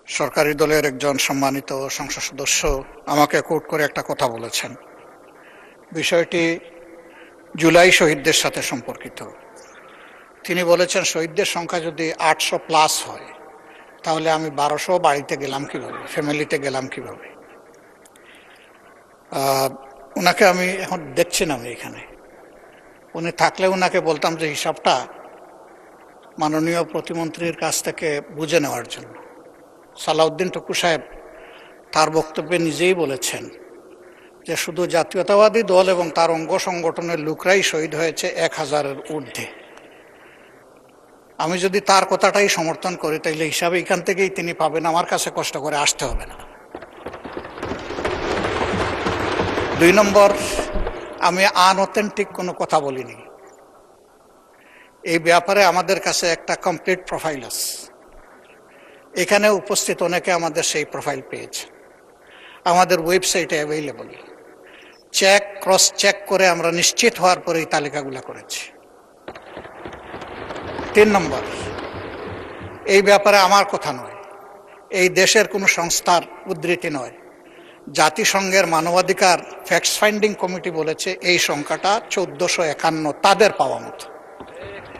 সরকারি দলের একজন সম্মানিত সংসদ সদস্য আমাকে কোট করে একটা কথা বলেছেন। বিষয়টি জুলাই শহীদদের সাথে সম্পর্কিত। তিনি বলেছেন, শহীদদের সংখ্যা যদি 800+ হয় তাহলে আমি 1200 বাড়িতে গেলাম কিভাবে, ফ্যামিলিতে গেলাম কিভাবে। ওনাকে আমি এখন দেখছি না, আমি এখানে উনি থাকলে ওনাকে বলতাম যে হিসাবটা মাননীয় প্রতিমন্ত্রীর কাছ থেকে বুঝে নেওয়ার জন্য। সালাউদ্দিন টুকু সাহেব তার বক্তব্যে নিজেই বলেছেন যে শুধু জাতীয়তাবাদী দল এবং তার অঙ্গ সংগঠনের লোকরাই শহীদ হয়েছে 1000-এর ঊর্ধ্বে। আমি যদি তার কথাটাই সমর্থন করি তাইলে হিসাবে এখান থেকেই তিনি পাবেন, আমার কাছে কষ্ট করে আসতে হবে না। 2 নম্বর, আমি আনঅথেন্টিক কোনো কথা বলিনি। এই ব্যাপারে আমাদের কাছে একটা কমপ্লিট প্রোফাইল আছে। এখানে উপস্থিত অনেকে আমাদের সেই প্রোফাইল পেয়েছে, আমাদের ওয়েবসাইটে অ্যাভেইলেবল। ক্রস চেক করে আমরা নিশ্চিত হওয়ার পরে এই তালিকাগুলো করেছি। 3 নম্বর, এই ব্যাপারে আমার কথা নয়, এই দেশের কোনো সংস্থার উদ্ধৃতি নয়, জাতিসংঘের মানবাধিকার ফ্যাক্ট ফাইন্ডিং কমিটি বলেছে এই সংখ্যাটা 1451 তাদের পাওয়া মতো।